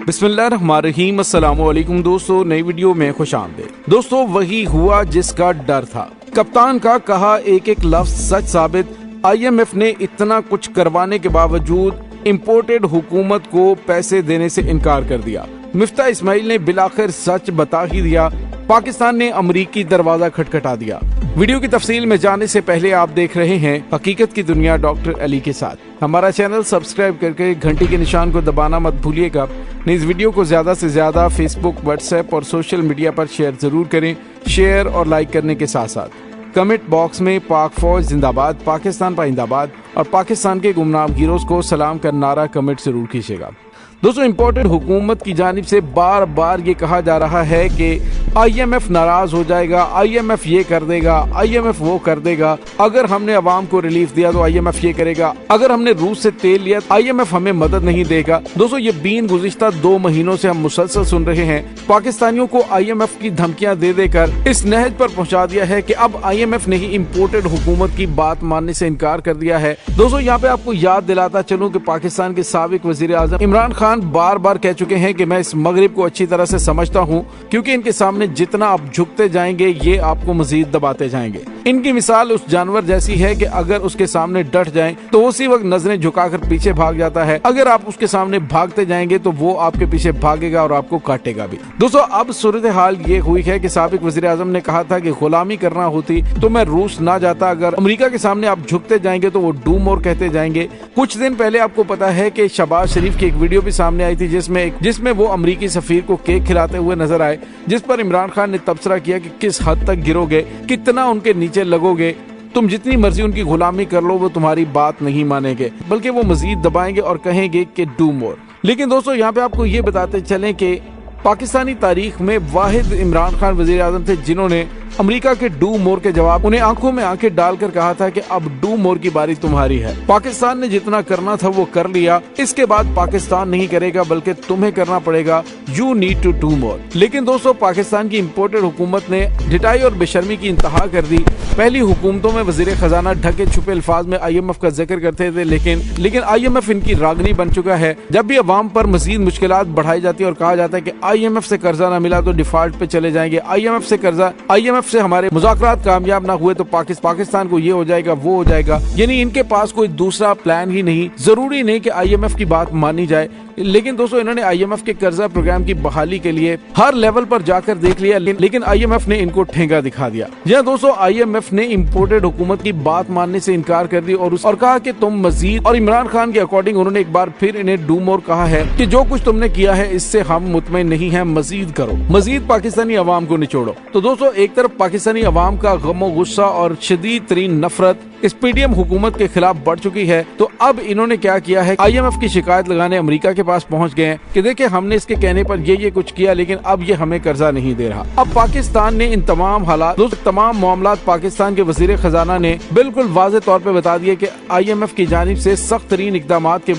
बिस्मिल्लाहिर्रहमानिर्रहीम। अस्सलाम वालेकुम दोस्तों, नई वीडियो में खुश आमदीद। दोस्तों, वही हुआ जिसका डर था। कप्तान का कहा एक एक लफ्ज सच साबित। IMF ने इतना कुछ करवाने के बावजूद इम्पोर्टेड हुकूमत को पैसे देने से इनकार कर दिया। मिफ्ता इस्माइल ने बिलाखिर सच बता ही दिया। पाकिस्तान ने अमरीकी दरवाजा खटखटा दिया। वीडियो की तफसील में जाने से पहले आप देख रहे हैं हकीकत की दुनिया डॉक्टर अली के साथ। हमारा चैनल सब्सक्राइब करके घंटी के निशान को दबाना मत भूलिएगा। इस वीडियो को ज्यादा से ज्यादा फेसबुक, व्हाट्सएप और सोशल मीडिया पर शेयर जरूर करें। शेयर और लाइक करने के साथ साथ कमेंट बॉक्स में पाक फौज जिंदाबाद, पाकिस्तान पाइंदाबाद और पाकिस्तान के गुमनाम हीरोज को सलाम का नारा कमेंट जरूर कीजिएगा। दोस्तों, इम्पोर्टेड हुकूमत की जानिब से बार बार ये कहा जा रहा है कि IMF नाराज हो जाएगा, IMF ये कर देगा, IMF वो कर देगा। अगर हमने अवाम को रिलीफ दिया तो IMF ये करेगा, अगर हमने रूस से तेल लिया IMF हमें मदद नहीं देगा। दोस्तों, ये बीन गुज़िश्ता 2 महीनों से हम मुसलसल सुन रहे हैं। पाकिस्तानियों को IMF की धमकियां दे देकर इस नहज पर पहुंचा दिया है कि अब IMF ने ही इम्पोर्टेड हुकूमत की बात मानने से इनकार कर दिया है। दोस्तों, यहाँ पे आपको याद दिलाता चलूं कि पाकिस्तान के साबिक वजीर आज़म इमरान खान बार बार कह चुके हैं कि मैं इस मगरिब को अच्छी तरह से समझता हूं, क्योंकि इनके सामने जितना आप झुकते जाएंगे ये आपको मजीद दबाते जाएंगे। इनकी मिसाल उस जानवर जैसी है कि अगर उसके सामने डट जाएं तो उसी वक्त नजरें झुकाकर पीछे भाग जाता है। अगर आप उसके सामने भागते जाएंगे तो वो आपके पीछे भागेगा और आपको काटेगा भी। दोस्तों, अब सूरत हाल ये हुई है कि साबिक वजीर आज़म ने कहा था कि गुलामी करना होती तो मैं रूस ना जाता। अगर अमेरिका के सामने आप झुकते जाएंगे तो वो डू मोर कहते जाएंगे। कुछ दिन पहले आपको पता है कि शहबाज शरीफ की एक वीडियो भी सामने आई थी जिसमें वो अमरीकी सफीर को केक खिलाते हुए नजर आए, जिस पर इमरान खान ने तबसरा किया कि किस हद तक गिरोगे, कितना उनके नीचे लगोगे, तुम जितनी मर्जी उनकी गुलामी कर लो वो तुम्हारी बात नहीं मानेंगे, बल्कि वो मजीद दबाएंगे और कहेंगे कि डू मोर। लेकिन दोस्तों, यहाँ पे आपको ये बताते चलें कि पाकिस्तानी तारीख में वाहिद इमरान खान वजीर आज़म थे जिन्होंने अमेरिका के डू मोर के जवाब उन्हें आंखों में आंखें डालकर कहा था कि अब डू मोर की बारी तुम्हारी है। पाकिस्तान ने जितना करना था वो कर लिया, इसके बाद पाकिस्तान नहीं करेगा बल्कि तुम्हें करना पड़ेगा। You need to do more. लेकिन दोस्तों, पाकिस्तान की इम्पोर्टेड हुकूमत ने ढिठाई और बेशर्मी की इंतहा कर दी। पहली हुकूमतों में वजीर खजाना ढके छुपे अल्फाज में IMF का जिक्र करते थे, लेकिन IMF इनकी रागनी बन चुका है। जब भी अवाम पर मजीद मुश्किलात बढ़ाई जाती है और कहा जाता है कि IMF से कर्जा ना मिला तो डिफॉल्ट पे चले जाएंगे, IMF से हमारे मुज़ाकरात कामयाब ना हुए तो पाकिस्तान को ये हो जाएगा, वो हो जाएगा। यानी इनके पास कोई दूसरा प्लान ही नहीं। जरूरी नहीं कि IMF की बात मानी जाए, लेकिन दोस्तों इन्होंने IMF के कर्जा प्रोग्राम की बहाली के लिए हर लेवल पर जाकर देख लिया, लेकिन IMF ने इनको ठेंगा दिखा दिया। जी दोस्तों, IMF ने इम्पोर्टेड हुकूमत की बात मानने से इनकार कर दिया और कहा कि तुम मजीद, और इमरान खान के अकॉर्डिंग उन्होंने एक बार फिर इन्हें डू मोर कहा है कि जो कुछ तुमने किया है इससे हम मुतमईन नहीं है, मजीद करो, मजीद पाकिस्तानी अवाम को निचोड़ो। तो दोस्तों, एक तरफ पाकिस्तानी अवाम का गम गुस्सा और शदीद तरीन नफरत इस PDM हुकूमत के खिलाफ बढ़ चुकी है, तो अब इन्होंने क्या किया है, IMF की शिकायत लगाने अमेरिका के पास पहुंच गए हैं कि देखिए हमने इसके कहने पर ये कुछ किया, लेकिन अब ये हमें कर्जा नहीं दे रहा। अब पाकिस्तान ने इन तमाम हालात, तमाम मामलात पाकिस्तान के वजीर खजाना ने बिल्कुल वाज़ेह तौर पे बता दिए कि IMF की जानिब से सख्त तरीन इक़दामात के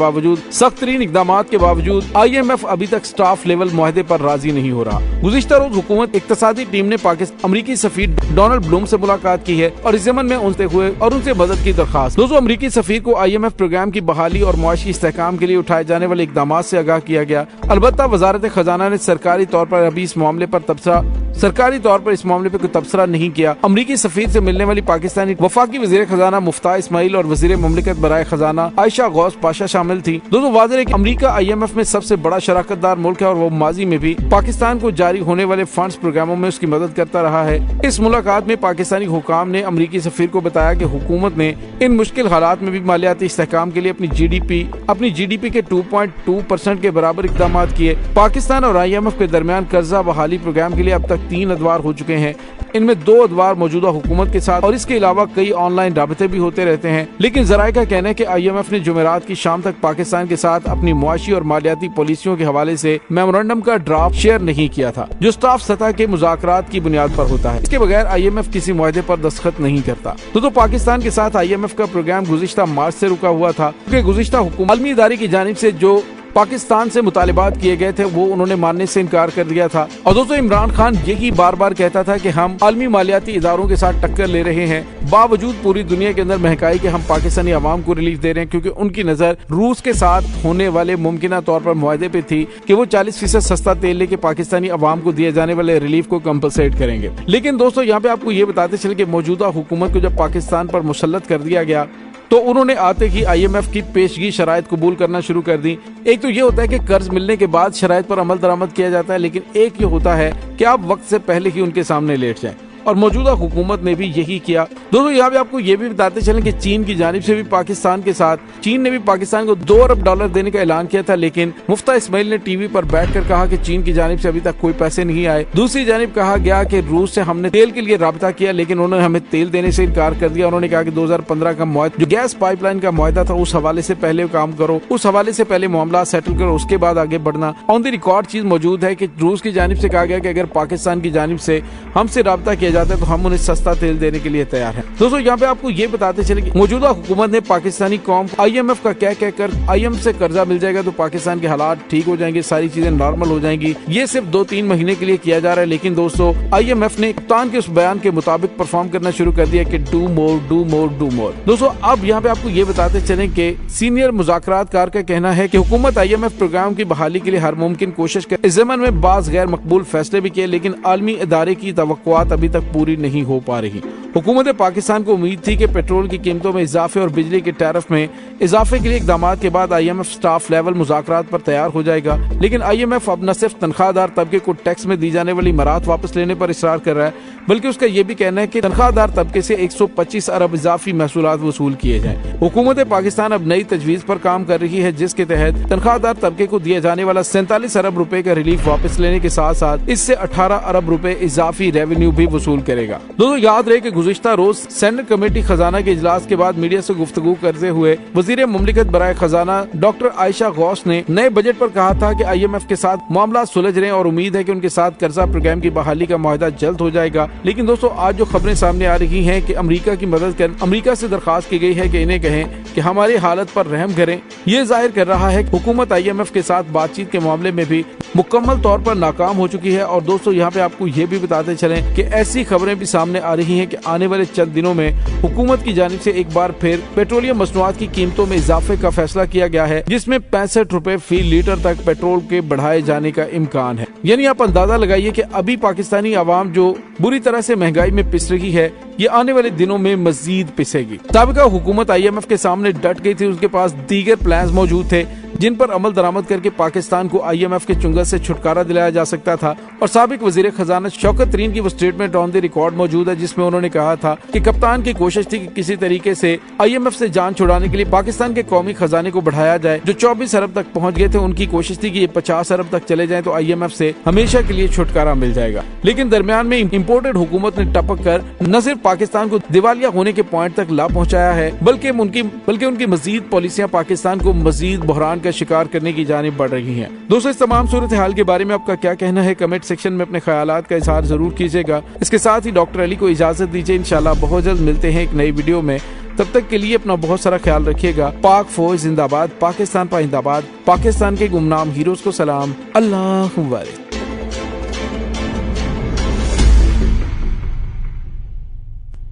बावजूद IMF अभी तक स्टाफ लेवल मुआहदे पर राजी नहीं हो रहा। गुज़िश्ता रोज हुकूमत इक़्तिसादी टीम ने अमरीकी सफीर डोनाल्ड ब्लूम से मुलाकात की है और इस ज़मन में उनसे मदद की दरखास्त। दोस्तों, अमरीकी सफीर को IMF प्रोग्राम की बहाली और मुआशी इस्तेहकाम के लिए उठाए जाने वाले इक़दामात से आगाह किया गया। अलबत्ता वजारत खजाना ने सरकारी तौर पर अभी इस मामले पर कोई तबसरा नहीं किया। अमरीकी सफीर से मिलने वाली पाकिस्तानी वफाकी वजीर खजाना मुफ्ता इस्माइल और वजीर मुमलिकत बराए खजाना आयशा गौस पाशा शामिल थी। दोस्तों, वाज़ेह है कि अमरीका IMF में सबसे बड़ा शराकतदार मुल्क है और वो माजी में भी पाकिस्तान को जारी होने वाले फंड्स प्रोग्रामों में उसकी मदद करता रहा है। इस मुलाकात में पाकिस्तानी हुकाम ने अमरीकी सफीर को बताया कि हुकूमत ने इन मुश्किल हालात में भी मालियाती इस्तेहकाम के लिए अपनी GDP के 2.2% के बराबर इक़दामात किए। पाकिस्तान और IMF के दरमियान कर्जा बहाली प्रोग्राम के लिए अब तक 3 अदवार हो चुके हैं। इनमें 2 अदवार मौजूदा हुकूमत के साथ और इसके अलावा कई ऑनलाइन राबते भी होते रहते हैं। लेकिन जराये का कहना है कि IMF ने जुमेरात की शाम तक पाकिस्तान के साथ अपनी मुआशी और मालियाती पॉलिसियों के हवाले से मेमोरेंडम का ड्राफ्ट शेयर नहीं किया था, जो स्टाफ सतह के मुज़ाकरात की बुनियाद पर होता है। इसके बगैर IMF किसी मुआहदे पर दस्तखत नहीं करता। तो पाकिस्तान के साथ IMF का प्रोग्राम गुज़िश्ता मार्च से रुका हुआ था, क्योंकि गुज़िश्ता हुकूमत आलमी इदारे की जानिब से जो पाकिस्तान से मुतालिबात किए गए थे वो उन्होंने मानने से इनकार कर दिया था। और दोस्तों इमरान खान यही बार बार कहता था कि हम आलमी मालियाती इदारों के साथ टक्कर ले रहे हैं, बावजूद पूरी दुनिया के अंदर महंगाई के हम पाकिस्तानी अवाम को रिलीफ दे रहे हैं, क्योंकि उनकी नजर रूस के साथ होने वाले मुमकिना तौर पर मुआहदे पे थी कि वो 40% सस्ता तेल लेके पाकिस्तानी अवाम को दिए जाने वाले रिलीफ को कंपनसेट करेंगे। लेकिन दोस्तों यहाँ पे आपको ये बताते चले कि मौजूदा हुकूमत को जब पाकिस्तान पर मुसल्लत कर दिया गया तो उन्होंने आते ही IMF की पेशगी शराइत कबूल करना शुरू कर दी। एक तो ये होता है कि कर्ज मिलने के बाद शराइत पर अमल दरामद किया जाता है, लेकिन एक ये होता है कि आप वक्त से पहले ही उनके सामने लेट जाएं, और मौजूदा हुकूमत ने भी यही किया। दोस्तों यहाँ पे आपको ये भी बताते चलें कि चीन की जानिब से भी पाकिस्तान के साथ चीन ने भी पाकिस्तान को $2 अरब देने का ऐलान किया था, लेकिन मुफ्ता इस्माइल ने टीवी पर बैठकर कहा कि चीन की जानिब से अभी तक कोई पैसे नहीं आए। दूसरी जानिब कहा गया कि रूस से हमने तेल के लिए राब्ता किया, लेकिन उन्होंने हमें तेल देने से इनकार कर दिया। उन्होंने कहा कि 2015 का मुआहदा जो गैस पाइपलाइन का मुआहदा था उस हवाले से पहले काम करो, उस हवाले से पहले मामला सेटल करो, उसके बाद आगे बढ़ना। ऑन द रिकॉर्ड चीज मौजूद है कि रूस की जानिब से कहा गया कि अगर पाकिस्तान की जानिब से हमसे राब्ता किया जाता है तो हम उन्हें सस्ता तेल देने के लिए तैयार है। दोस्तों यहाँ पे आपको ये बताते चले कि मौजूदा हुकूमत ने पाकिस्तानी कौम IMF का कहकर IMF से कर्जा मिल जाएगा तो पाकिस्तान के हालात ठीक हो जाएंगे, सारी चीजें नॉर्मल हो जाएंगी, ये सिर्फ 2-3 महीने के लिए किया जा रहा है। लेकिन दोस्तों IMF ने कप्तान के उस बयान के मुताबिक परफॉर्म करना शुरू कर दिया कि do more do more do more. दोस्तों अब यहाँ पे आपको ये बताते चले कि सीनियर मुज़ाकरातकार का कहना है कि हुकूमत IMF प्रोग्राम की बहाली के लिए हर मुमकिन कोशिश कर इस ज़मन में बाज़ गैर मकबूल फैसले भी किए, लेकिन आलमी इदारे की तवक्कुआत अभी तक पूरी नहीं हो पा रही। हुकूमत पाकिस्तान को उम्मीद थी कि पेट्रोल की कीमतों में इजाफे और बिजली के टैरिफ में इजाफे के लिए इकदाम के बाद IMF स्टाफ लेवल मुज़ाकरात पर तैयार हो जाएगा, लेकिन IMF अब न सिर्फ तनख्वाहदार तबके को टैक्स में दी जाने वाली मराहत वापस लेने पर इसरार कर रहा है, बल्कि उसका ये भी कहना है कि तनख्वाहदार तबके से 125 अरब इजाफी महसूलात वसूल किए जाएं। हुकूमत पाकिस्तान अब नई तजवीज पर काम कर रही है, जिसके तहत तनख्वाहदार तबके को दिए जाने वाला 47 अरब रुपए का रिलीफ वापस लेने के साथ साथ इससे 18 अरब रुपए इजाफी रेवेन्यू भी वसूल करेगा। दोस्तों याद रहे कि गुज़िश्ता रोज सेनेट कमेटी खजाना के इजलास के बाद मीडिया से गुफ्तगू करते हुए वजीर मुमलिकत बराए खजाना डॉक्टर आयशा गौस ने नए बजट पर कहा था कि IMF के साथ मामला सुलझ रहे हैं और उम्मीद है कि उनके साथ कर्जा प्रोग्राम की बहाली का मुआहदा जल्द हो जाएगा। लेकिन दोस्तों आज जो खबरें सामने आ रही हैं कि अमेरिका की मदद कर अमेरिका से दरखास्त की गई है कि इन्हें कहें कि हमारी हालत पर रहम करें, ये जाहिर कर रहा है कि हुकूमत IMF के साथ बातचीत के मामले में भी मुकम्मल तौर पर नाकाम हो चुकी है। और दोस्तों यहाँ पे आपको ये भी बताते चलें कि ऐसी खबरें भी सामने आ रही हैं कि आने वाले चंद दिनों में हुकूमत की जानिब से एक बार फिर पेट्रोलियम मसनूआत की कीमतों में इजाफे का फैसला किया गया है, जिसमें 65 रुपए फी लीटर तक पेट्रोल के बढ़ाए जाने का इम्कान है। यानी आप अंदाजा लगाइए कि अभी पाकिस्तानी आवाम जो बुरी तरह से महंगाई में पिस रही है, ये आने वाले दिनों में मजीद पिसेगी। साबिका हुकूमत IMF के सामने डट गई थी, उसके पास दीगर प्लान्स मौजूद थे जिन पर अमल दरामद करके पाकिस्तान को IMF के चुंगल से छुटकारा दिलाया जा सकता था। और साबिक वजीर खजाना शौकत तरीन की वो स्टेटमेंट ऑन द रिकॉर्ड मौजूद है, जिसमें उन्होंने कहा था कि कप्तान की कोशिश थी कि किसी तरीके से IMF से जान छुड़ाने के लिए पाकिस्तान के कौमी खजाने को बढ़ाया जाए। जो 24 अरब तक पहुंच गए थे, उनकी कोशिश थी कि ये 50 अरब तक चले जाए तो IMF से हमेशा के लिए छुटकारा मिल जाएगा। लेकिन दरमियान में इम्पोर्टेड हुकूमत ने टपक कर न सिर्फ पाकिस्तान को दिवालिया होने के पॉइंट तक ला पहुंचाया है, बल्कि उनकी मजीद पॉलिसियां पाकिस्तान को मजीद बहरान का शिकार करने की जानिब बढ़ रही हैं। दोस्तों इस तमाम सूरत हाल के बारे में आपका क्या कहना है, कमेंट सेक्शन में अपने ख्यालात का इजहार जरूर कीजिएगा। इसके साथ ही डॉक्टर अली को इजाजत दीजिए, इंशाल्लाह बहुत जल्द मिलते हैं एक नई वीडियो में। तब तक के लिए अपना बहुत सारा ख्याल रखिएगा। पाक फौज जिंदाबाद, पाकिस्तान पाइंदाबाद, पाकिस्तान के गुमनाम हीरोज को सलाम, अल्लाह वारिस।